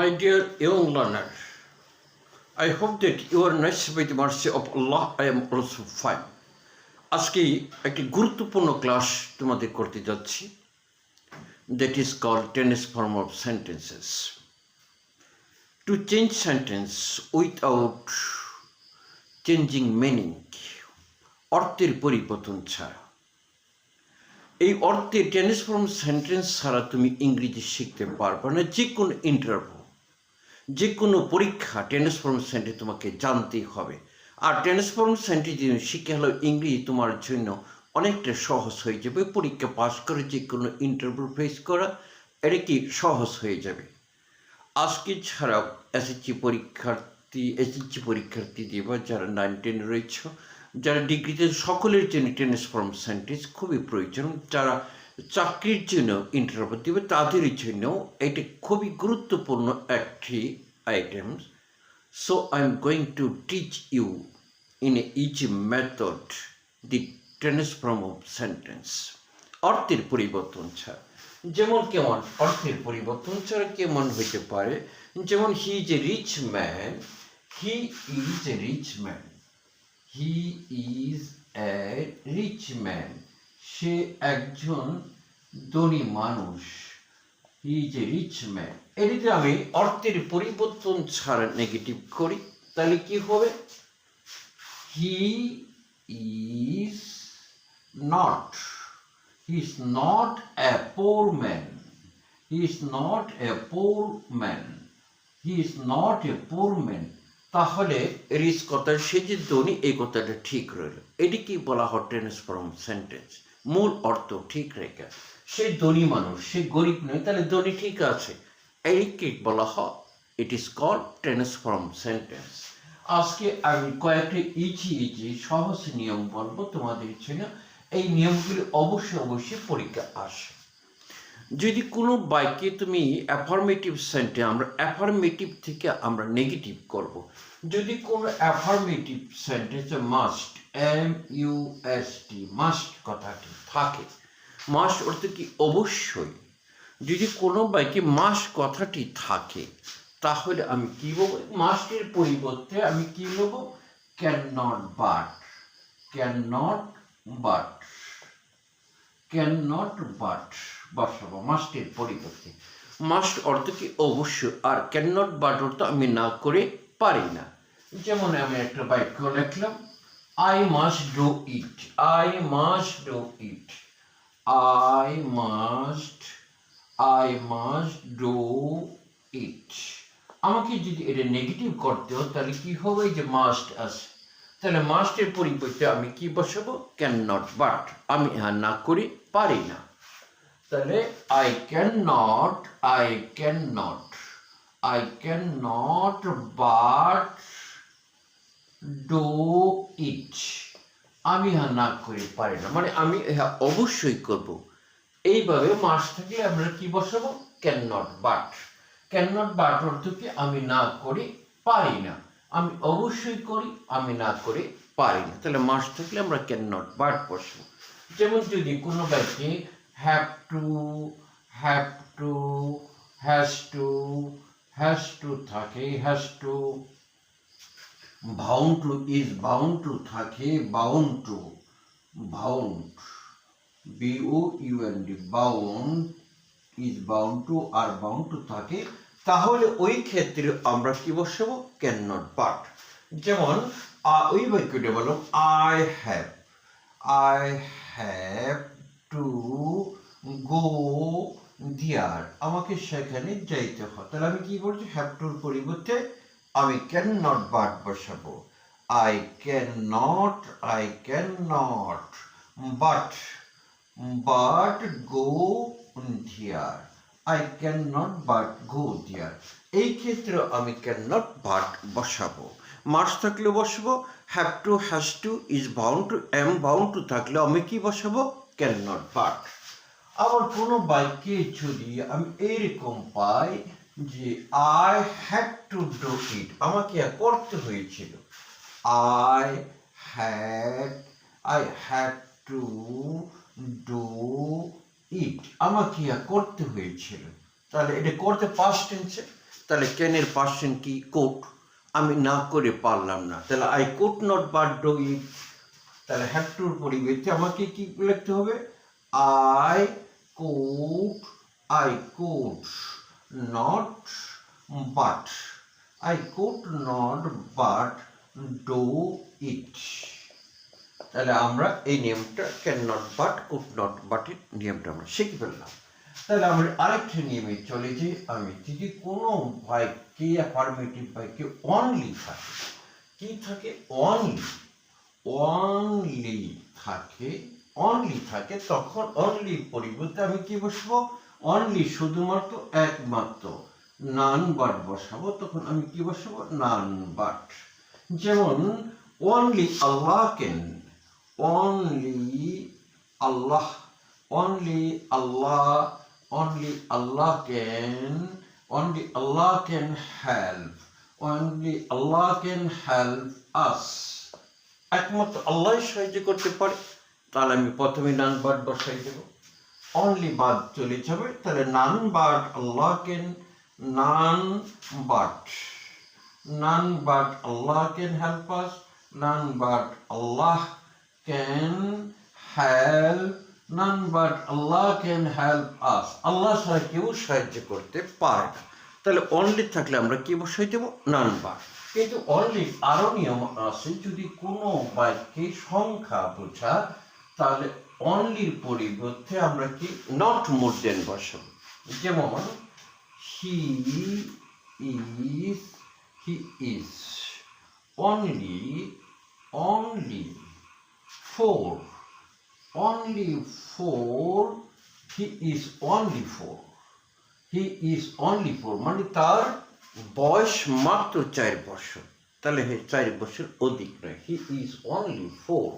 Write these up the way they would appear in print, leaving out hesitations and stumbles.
My dear young learner, I hope that you are nice by the mercy of Allah. I am also fine. আজকে একটি গুরুত্বপূর্ণ class তোমাদের করতে যাচ্ছি, that is called tense form of sentences. To change sentence without changing meaning, অর্থের পরিবর্তন ছাড়া। এই অর্থে টেন্স ফর্ম সেন্টেন্স ছাড়া তুমি ইংরেজি শিখতে পারবে না। যে কোনো ইন্টারভিউ, যে কোনো পরীক্ষা টেন্স ফর্ম সেন্টেন্স তোমাকে জানতেই হবে। আর টেন্স ফর্ম সেন্টেন্স শিখে হলেও ইংরেজি তোমার জন্য অনেকটা সহজ হয়ে যাবে। পরীক্ষা পাস করে যে কোনো ইন্টারভিউ ফেস করা এটা কি সহজ হয়ে যাবে। আজকে ছাড়াও এসএসসি পরীক্ষার্থী দেবা যারা 9-10 রয়েছে, যারা ডিগ্রিতে, সকলের জন্য টেন্স ফর্ম সেন্টেন্স খুবই প্রয়োজন। যারা চাকরির জন্য ইন্টারভিউ দেবে তাদের জন্য এটি খুবই গুরুত্বপূর্ণ একটি items. So I am going to teach you in each method the tense form of sentence, অর্থের পরিবর্তন ছাড়া। যেমন কেমন অর্থের পরিবর্তন ছাড়া কেমন হইতে পারে, যেমন he is a rich man, he is a rich man, he is a rich man, সে একজন ধনী মানুষ, he is a rich man. এটিতে আমি অর্থের পরিবর্তন ছাড়া নেগেটিভ করি, তাহলে কি হবে? He is not, he is not a poor man, he is not a poor man, he is not a poor man। তাহলে রিচ কথা, সে যে ধনী, এই কথাটা ঠিক রইল। এটি কি বলা হয়? Tense form sentence. মূল অর্থ ঠিক রেখে, সে ধনী মানুষ, সে গরিব নয়, তাহলে ধনী ঠিক আছে, এইকে বলা হয় it is called tense form sentence. আজকে আমি কয়েকটি ইজি সহজ নিয়ম বলবো তোমাদের জন্য। এই নিয়মগুলি অবশ্যই পরীক্ষা আসে। যদি কোনো বাক্যে তুমি অ্যাফার্মেটিভ সেন্টেন্স, আমরা অ্যাফার্মেটিভ থেকে আমরা নেগেটিভ করব। যদি কোনো অ্যাফার্মেটিভ সেন্টেন্সে মাস্ট, MUST, মাস্ট কথাটি থাকে, মাস্ট অর্থ কি? অবশ্যই। যদি কোনো বাক্যে মাস্ট কথাটি থাকে তাহলে আমি কি বলবো? মাস্টের পরিবর্তে আমি কি বলবো? Can not but, can not but, can not but বসাবো মাস্টের পরিবর্তে। মাস্ট অর্থ কি? অবশ্যই। আর ক্যান নট বাট অর্থ আমি না করে পারি না। যেমন আমি একটা বাক্য লিখলাম, I must do it, I must do it, I must do it. আমাকে যদি এটা নেগেটিভ করতে হয় তাহলে কি হবে? যে মাস্ট আছে, তাহলে মাস্টের পরিবর্তে আমি কি বসাবো? ক্যান নট বাট, আমি না করে পারি না। তাহলে I can not but do ইট, আমি না করে পারি না, মানে আমি অবশ্যই করব। এইভাবে মাস্ট থাকলে আমরা কি বসাবো? Can not but. Can not but অর্থ কি? আমি না করে পারি না, আমি অবশ্যই করি, আমি না করে পারি না। তাহলে মাস্ট থাকলে আমরা ক্যান নট বাট বসবো। যেমন যদি কোনো বাক্যে হ্যাভ টু থাকে, has to, bound to, is bound to থাকে, bound BOUND, bound, is bound to আর বাউন্ড টু থাকে, তাহলে ওই ক্ষেত্রে আমরা কি বসাবো? Can not but. যেমন ওই বাক্যটা বলো, I have to go there, আমাকে সেখানে যাইতে হয়, তাহলে আমি কি করছি? হ্যাভ টুর পরিবর্তে আমি ক্যান নট বাট বসাবো। I can not but go there, I cannot but go there। এই ক্ষেত্রে আমি ক্যান নট বাট বসাবো। মাস্ট থাকলে বসাবো have to, has to, is bound to, am bound to থাকলে আমি কি বসাবো? Can not but. আবার কোনো বাক্যে যদি আমি এইরকম পাই যে I had to do it, আমাকে করতে হয়েছিল, I had to do it, আমাকে করতে হয়েছিল, তাহলে এটা করতে পাস্ট টেন্সে, তাহলে ক্যানের পার্সন কি? কোড। আমি না করে পারলাম না, তাহলে I could not but do it. তাহলে হ্যাভ টুর পরিবর্তে আমাকে কি লিখতে হবে? I could I could not but I could not but do it. তাহলে আমরা এই নিয়মটা can not but could not বাটের নিয়মটা আমরা শিখে ফেললাম। তাহলে আমরা আরেকটা নিয়মে চলে যে আমি যদি কোনো বাক্যে অ্যাফার্মেটিভ বাক্যে অনলি থাকে, কি থাকে? অনলি অনলি থাকে, অনলি থাকে, তখন অনলি পরিবর্তে আমি কি বসাবো? অনলি শুধুমাত্র একমাত্র নান বাট বসাবো, তখন আমি কি বসাবো? None but. যেমন only Allah can, only Allah, only Allah, only Allah can help, only Allah can help us। একমাত্র আল্লাহ সাহায্য করতে পারে, তাহলে আমি প্রথমে নান বাট বসাই দেব, অনলি বাদ চলে যাবে, তাহলে none but Allah can, none but Allah can help us, none but Allah can help, none but Allah can help us। আল্লাহ ছাড়া কেউ সাহায্য করতে পারে না। তাহলে অনলি থাকলে আমরা কি বসাই দেব? None but. কিন্তু অনলি আরো নিয়ম আছে, যদি কোনো বাক্যে সংখ্যা বোঝা, তাহলে অনলির পরিবর্তে আমরা কি নট মোর দেন বসাবো। যেমন he is only four, only four, he is only four, he is only four, মানে তার বয়স মাত্র 4 বছর, তাহলে 4 বছর অধিক নয়। he is only 4,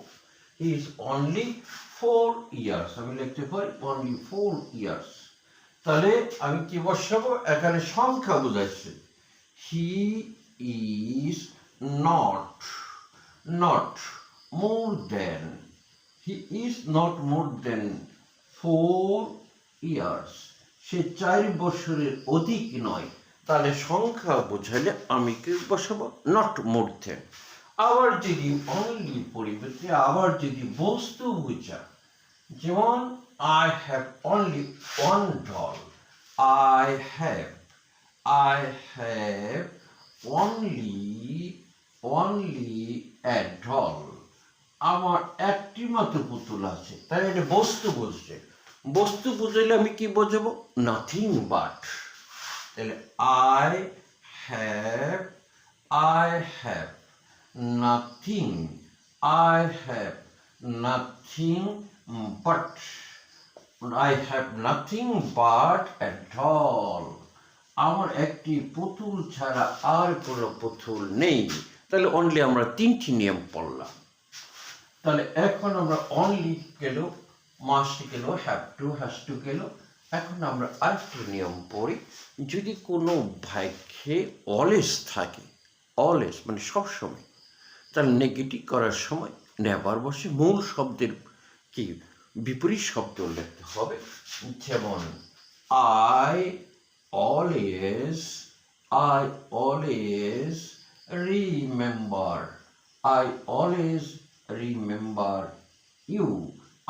he is only 4 years, আমি লিখতে পারি only 4 years। তাহলে আমি কি বসাবো? এখানে সংখ্যা বোঝাচ্ছে, he is not more than, he is not more than 4 years, সে 4 বছরের অধিক নয়। তাহলে সংখ্যা বোঝালে আমি কি বসাবো? নট মোর দেন। আবার যদি অনলি পরিবর্তে আবার যদি বস্তু বোঝা, যেমন I have only one doll, I have only a doll, আমার একটি মাত্র পুতুল আছে, তাই এটা বস্তু বুঝছে। বস্তু বুঝাইলে আমি কি বোঝাবো? Nothing but. তাহলে I have nothing but, I have nothing but a doll, আমার একটি পুতুল ছাড়া আর কোনো পুতুল নেই। তাহলে অনলি আমরা 3টি নিয়ম পড়লাম। তাহলে এখন আমরা অনলি গেল, মাস্ট গেল, হ্যাভ টু, হ্যাজ টু গেল। এখন আমরা আরেকটি নিয়ম পড়ি, যদি কোনো বাক্যে অলওয়েজ থাকে, অলওয়েজ মানে সবসময়, তাহলে নেগেটিভ করার সময় নেভার বসে মূল শব্দের কি বিপরীত শব্দ লিখতে হবে। যেমন I always remember you,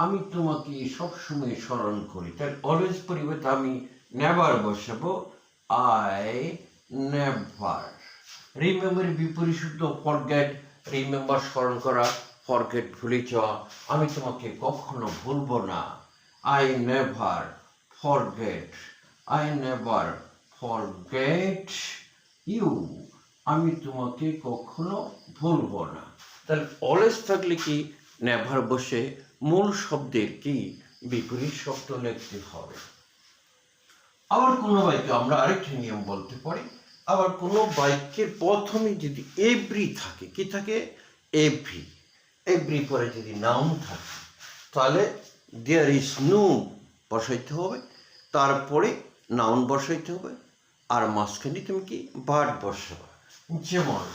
আমি তোমাকে সবসময় স্মরণ করি। তাই অলওয়েজ পরিবর্তে আমি নেভার বসাবো, I never। রিমেম্বার বিপরীত শব্দ ফরগেট, রিমেম্বার স্মরণ করা, ফরগেট ভুলে যাওয়া, আমি তোমাকে কখনো ভুলবো না, I never forget you, আমি তোমাকে কখনো ভুলবো না। তাহলে অলওয়েজ থাকলে কি নেভার বসে মূল শব্দের কি বিপরীত শব্দ লিখতে হবে। আবার কোনো বাক্যে আমরা আরেকটা নিয়ম বলতে পারি, আবার কোনো বাক্যের প্রথমে যদি এভরি থাকে, কি থাকে? এভরি পরে যদি নাউন থাকে, তাহলে দেয়ার ইজ নো বসাইতে হবে, তারপরে নাউন বসাইতে হবে, আর মাঝখানে তুমি কি ভার্ব বসাবে। যেমন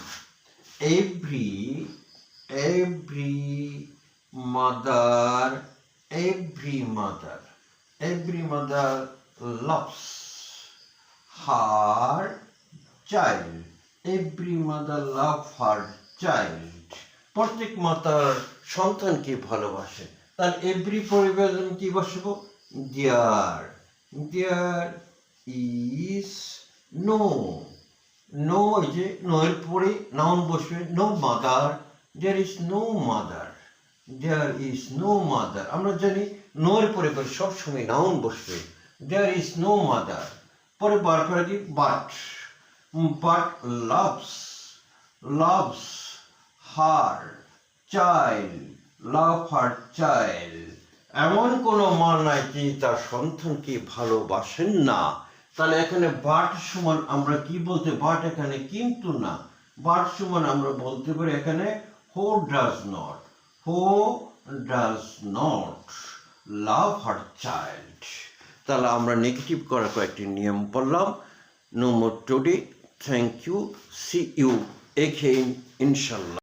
every mother loves her child. Every mother love her child. প্রত্যেক মাতার সন্তানকে ভালোবাসে। তার এভরি পরিবার আমি কি বসবো? There. There is no. No এই যে নো এর পরে নাউন বসবে, no mother. There is no mother. There is no mother. আমরা জানি নো এর পরে সবসময় নাউন বসবে। There is no mother. পরে বার করে দিই but. But loves her child. Love her child. এমন কোনো মা নাই যে তার সন্তানকে ভালোবাসেন না। তাহলে এখানে বাট সমান আমরা কি বলতে, বাট এখানে কিন্তু না, বাট সমান আমরা বলতে পারি এখানে who does not love her child. তাহলে আমরা নেগেটিভ করার কয়েকটি নিয়ম পড়লাম। No more today. Thank you. See you again, inshallah.